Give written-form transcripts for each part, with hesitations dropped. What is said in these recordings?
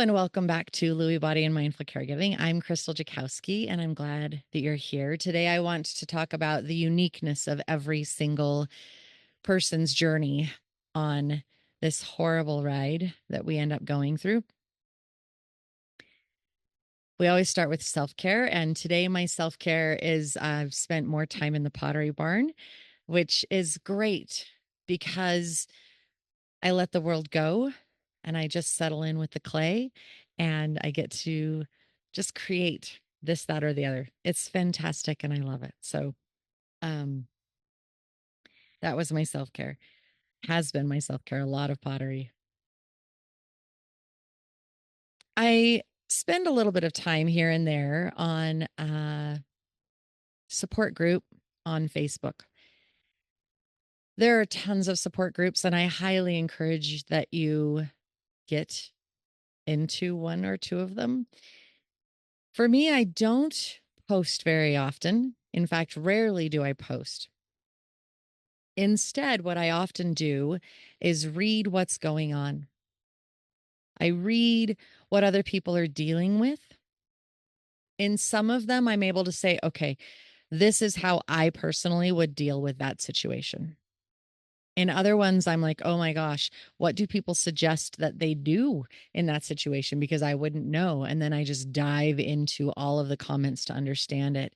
and welcome back to Lewy Body and Mindful Caregiving. I'm Crystal Jakowski, and I'm glad that you're here. Today, I want to talk about the uniqueness of every single person's journey on this horrible ride that we end up going through. We always start with self-care, and today my self-care is I've spent more time in the pottery barn, which is great because I let the world go and I just settle in with the clay and I get to just create this, that, or the other. It's fantastic and I love it. So, um, that was my self care, has been my self care, a lot of pottery. I spend a little bit of time here and there on a support group on Facebook. There are tons of support groups, and I highly encourage that you get into one or two of them. For me, I don't post very often. In fact, rarely do I post. Instead, what I often do is read what's going on. I read what other people are dealing with. In some of them, I'm able to say, okay, this is how I personally would deal with that situation. In other ones, I'm like, oh my gosh, what do people suggest that they do in that situation? Because I wouldn't know. And then I just dive into all of the comments to understand it.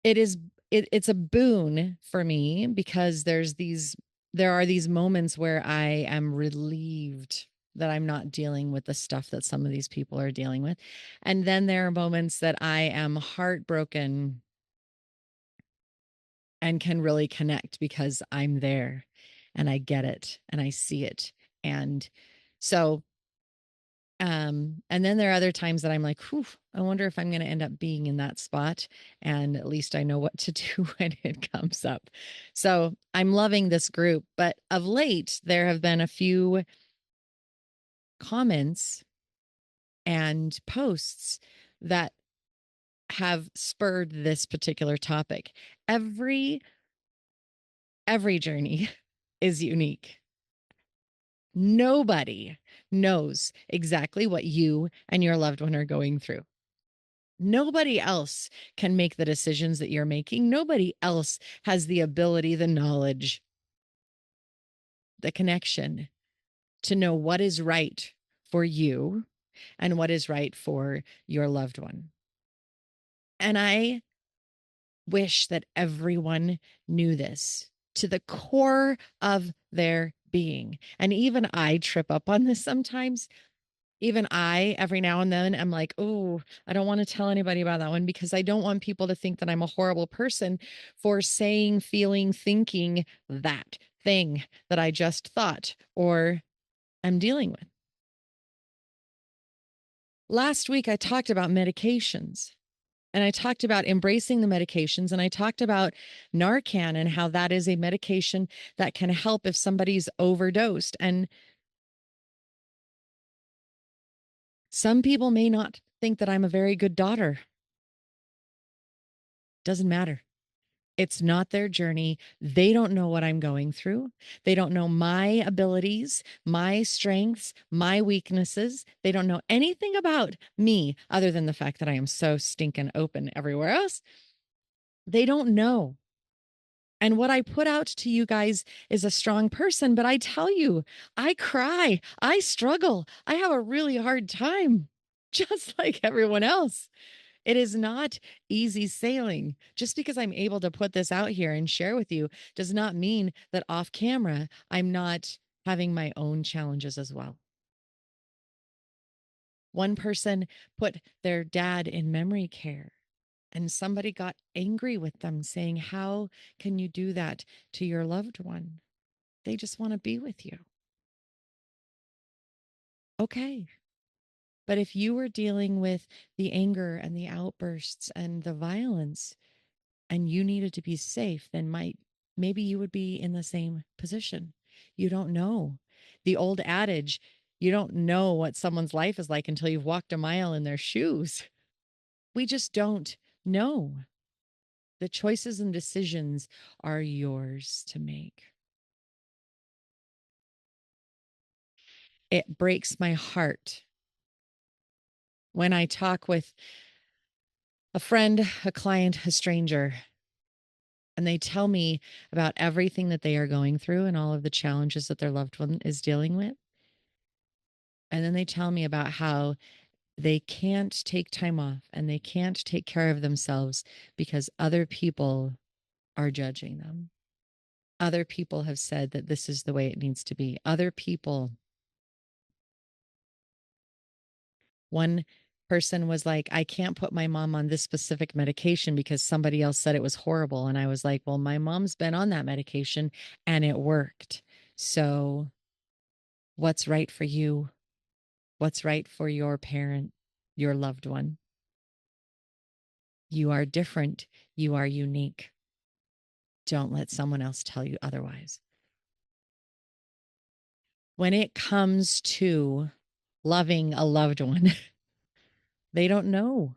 It's a boon for me because there are these moments where I am relieved that I'm not dealing with the stuff that some of these people are dealing with. And then there are moments that I am heartbroken and can really connect because I'm there and I get it and I see it. And so and then there are other times that I'm like, whew, I wonder if I'm going to end up being in that spot. And at least I know what to do when it comes up. So I'm loving this group. But of late, there have been a few comments and posts that have spurred this particular topic. Every journey is unique. Nobody knows exactly what you and your loved one are going through. Nobody else can make the decisions that you're making. Nobody else has the ability, the knowledge, the connection to know what is right for you and what is right for your loved one. And I wish that everyone knew this to the core of their being. And even I trip up on this sometimes. Even I, every now and then, am like, oh, I don't want to tell anybody about that one because I don't want people to think that I'm a horrible person for saying, feeling, thinking that thing that I just thought or am dealing with. Last week, I talked about medications and I talked about embracing the medications and I talked about Narcan and how that is a medication that can help if somebody's overdosed. And some people may not think that I'm a very good daughter. Doesn't matter. It's not their journey. They don't know what I'm going through. They don't know my abilities, my strengths, my weaknesses. They don't know anything about me other than the fact that I am so stinking open everywhere else. They don't know. And what I put out to you guys is a strong person, but I tell you, I cry, I struggle, I have a really hard time, just like everyone else. It is not easy sailing. Just because I'm able to put this out here and share with you does not mean that off camera, I'm not having my own challenges as well. One person put their dad in memory care, and somebody got angry with them saying, how can you do that to your loved one? They just want to be with you. Okay. But if you were dealing with the anger and the outbursts and the violence, and you needed to be safe, then maybe you would be in the same position. You don't know. The old adage, you don't know what someone's life is like until you've walked a mile in their shoes. We just don't know. The choices and decisions are yours to make. It breaks my heart When I talk with a friend, a client, a stranger, and they tell me about everything that they are going through and all of the challenges that their loved one is dealing with, and then they tell me about how they can't take time off and they can't take care of themselves because other people are judging them. Other people have said that this is the way it needs to be. Other people, one person was like, I can't put my mom on this specific medication because somebody else said it was horrible. And I was like, well, my mom's been on that medication and it worked. So, what's right for you? What's right for your parent, your loved one? You are different. You are unique. Don't let someone else tell you otherwise. When it comes to loving a loved one, they don't know.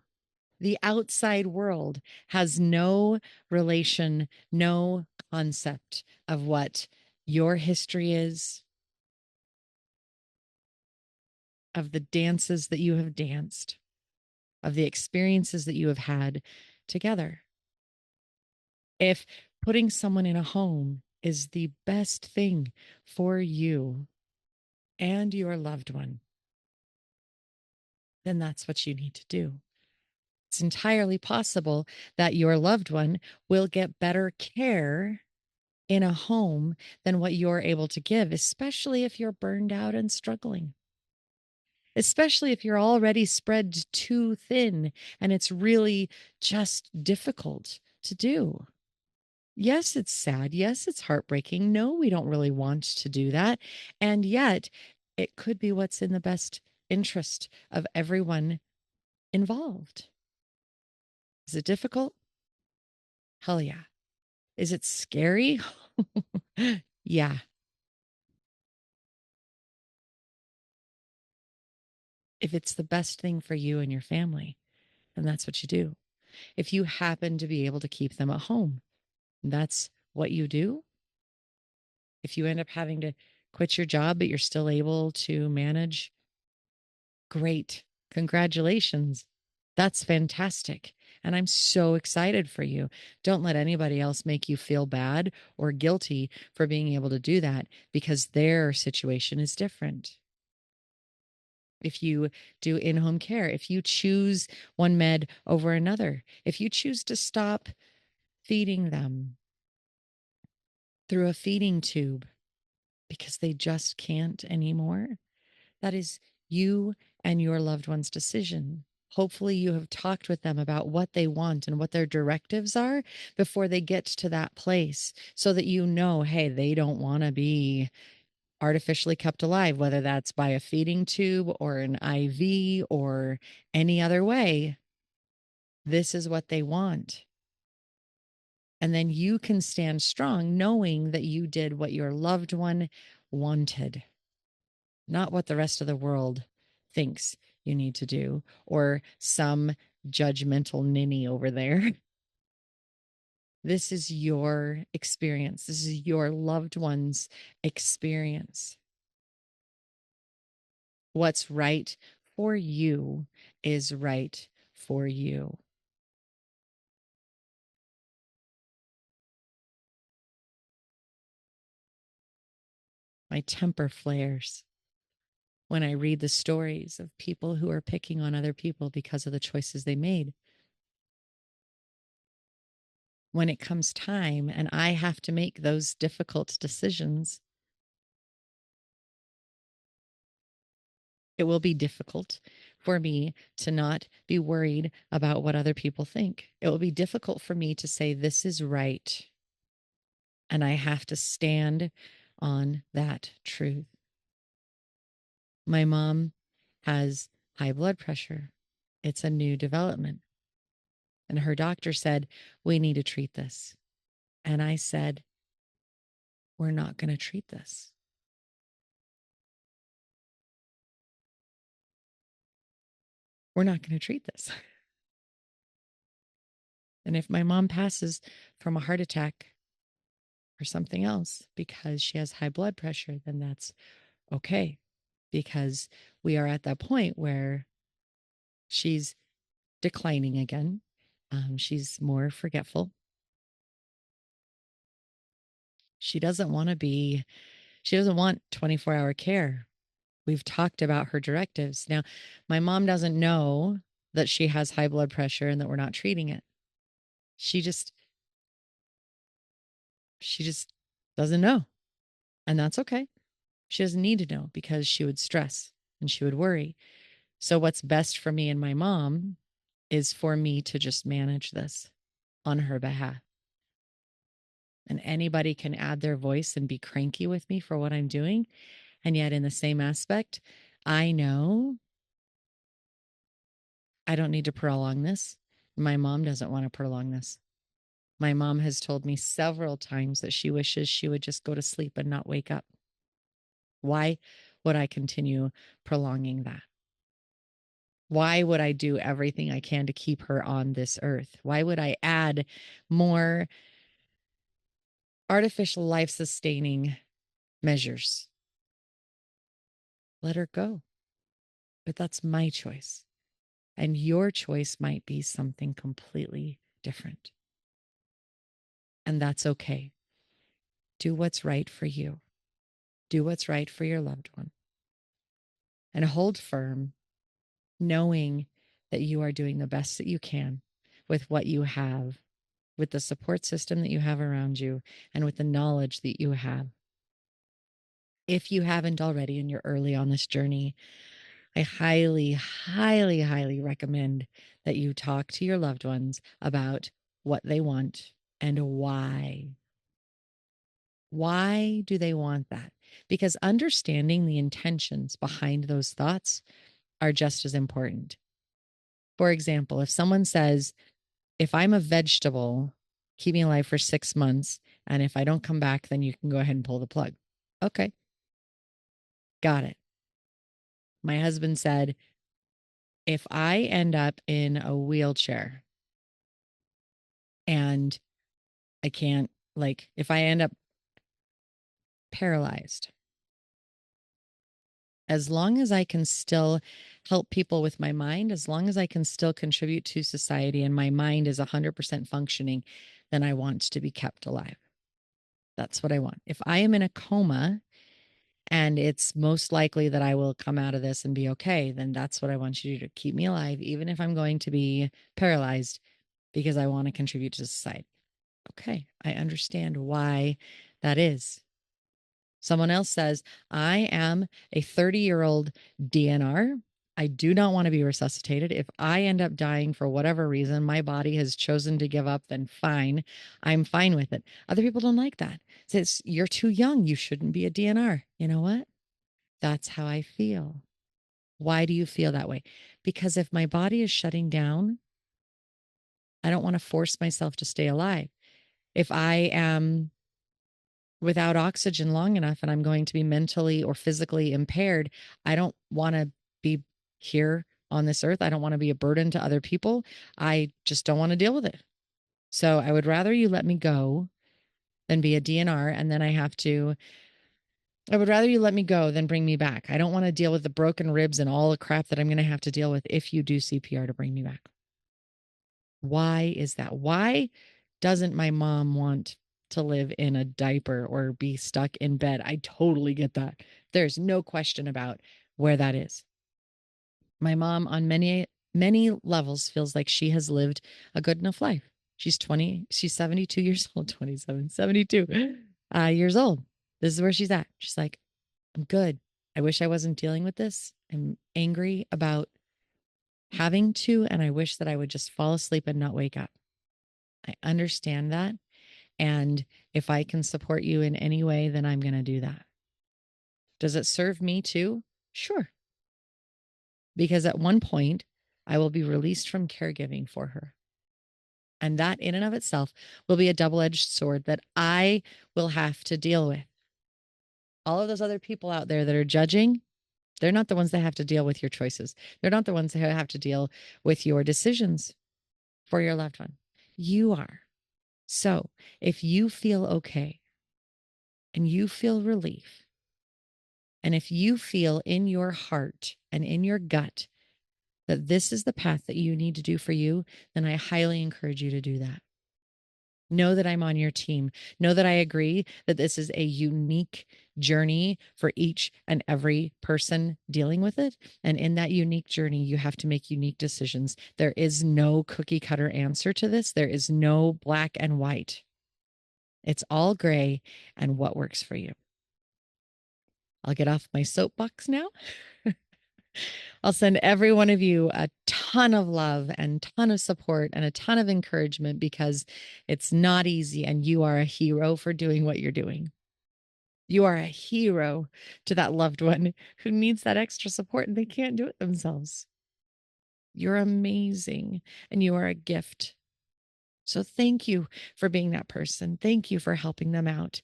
The outside world has no relation, no concept of what your history is, of the dances that you have danced, of the experiences that you have had together. If putting someone in a home is the best thing for you and your loved one, then that's what you need to do. It's entirely possible that your loved one will get better care in a home than what you're able to give, especially if you're burned out and struggling, especially if you're already spread too thin and it's really just difficult to do. Yes, it's sad. Yes, it's heartbreaking. No, we don't really want to do that. And yet, it could be what's in the best interest of everyone involved. Is it difficult? Hell yeah. Is it scary? Yeah. If it's the best thing for you and your family, then that's what you do. If you happen to be able to keep them at home, that's what you do. If you end up having to quit your job, but you're still able to manage, great. Congratulations. That's fantastic. And I'm so excited for you. Don't let anybody else make you feel bad or guilty for being able to do that because their situation is different. If you do in home care, if you choose one med over another, if you choose to stop feeding them through a feeding tube because they just can't anymore, that is you and your loved one's decision. Hopefully, you have talked with them about what they want and what their directives are before they get to that place so that you know, hey, they don't want to be artificially kept alive, whether that's by a feeding tube or an IV or any other way. This is what they want. And then you can stand strong knowing that you did what your loved one wanted, not what the rest of the world thinks you need to do or some judgmental ninny over there. This is your experience. This is your loved one's experience. What's right for you is right for you. My temper flares when I read the stories of people who are picking on other people because of the choices they made. When it comes time and I have to make those difficult decisions, it will be difficult for me to not be worried about what other people think. It will be difficult for me to say, this is right. And I have to stand on that truth. My mom has high blood pressure. It's a new development. And her doctor said, we need to treat this. And I said, we're not going to treat this. We're not going to treat this. And if my mom passes from a heart attack or something else because she has high blood pressure, then that's okay. Because we are at that point where She's declining again. She's more forgetful. She doesn't want 24-hour care. We've talked about her directives. Now, my mom doesn't know that she has high blood pressure and that we're not treating it. She just doesn't know. And that's okay. She doesn't need to know because she would stress and she would worry. So what's best for me and my mom is for me to just manage this on her behalf. And anybody can add their voice and be cranky with me for what I'm doing. And yet, in the same aspect, I know I don't need to prolong this. My mom doesn't want to prolong this. My mom has told me several times that she wishes she would just go to sleep and not wake up. Why would I continue prolonging that? Why would I do everything I can to keep her on this earth? Why would I add more artificial life sustaining measures? Let her go. But that's my choice. And your choice might be something completely different. And that's okay. Do what's right for you. Do what's right for your loved one. And hold firm, knowing that you are doing the best that you can with what you have, with the support system that you have around you, and with the knowledge that you have. If you haven't already and you're early on this journey, I highly, highly, highly recommend that you talk to your loved ones about what they want and why. Why do they want that? Because understanding the intentions behind those thoughts are just as important. For example, if someone says, if I'm a vegetable, keep me alive for 6 months, and if I don't come back, then you can go ahead and pull the plug. Okay, got it. My husband said, if I end up in a wheelchair and I can't, like, if I end up paralyzed, as long as I can still help people with my mind, as long as I can still contribute to society and my mind is 100% functioning, then I want to be kept alive. That's what I want. If I am in a coma and it's most likely that I will come out of this and be okay, then that's what I want you to do, to keep me alive, even if I'm going to be paralyzed, because I want to contribute to society. Okay, I understand why that is. Someone else says, I am a 30-year-old DNR. I do not want to be resuscitated. If I end up dying for whatever reason, my body has chosen to give up, then fine. I'm fine with it. Other people don't like that. Says, you're too young. You shouldn't be a DNR. You know what? That's how I feel. Why do you feel that way? Because if my body is shutting down, I don't want to force myself to stay alive. If I am without oxygen long enough and I'm going to be mentally or physically impaired, I don't want to be here on this earth. I don't want to be a burden to other people. I just don't want to deal with it. So I would rather you let me go than be a DNR. And then I would rather you let me go than bring me back. I don't want to deal with the broken ribs and all the crap that I'm going to have to deal with if you do CPR to bring me back. Why is that? Why doesn't my mom want to live in a diaper or be stuck in bed? I totally get that. There's no question about where that is. My mom, on many, many levels, feels like she has lived a good enough life. She's 72 years old, 27, 72 years old. This is where she's at. She's like, I'm good. I wish I wasn't dealing with this. I'm angry about having to, and I wish that I would just fall asleep and not wake up. I understand that. And if I can support you in any way, then I'm going to do that. Does it serve me too? Sure. Because at one point, I will be released from caregiving for her. And that in and of itself will be a double-edged sword that I will have to deal with. All of those other people out there that are judging, they're not the ones that have to deal with your choices. They're not the ones that have to deal with your decisions for your loved one. You are. So if you feel okay and you feel relief, and if you feel in your heart and in your gut that this is the path that you need to do for you, then I highly encourage you to do that. Know that I'm on your team. Know that I agree that this is a unique journey for each and every person dealing with it. And in that unique journey, you have to make unique decisions. There is no cookie cutter answer to this, there is no black and white. It's all gray and what works for you. I'll get off my soapbox now. I'll send every one of you a ton of love and ton of support and a ton of encouragement, because it's not easy and you are a hero for doing what you're doing. You are a hero to that loved one who needs that extra support and they can't do it themselves. You're amazing and you are a gift. So thank you for being that person. Thank you for helping them out.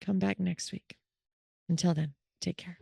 Come back next week. Until then, take care.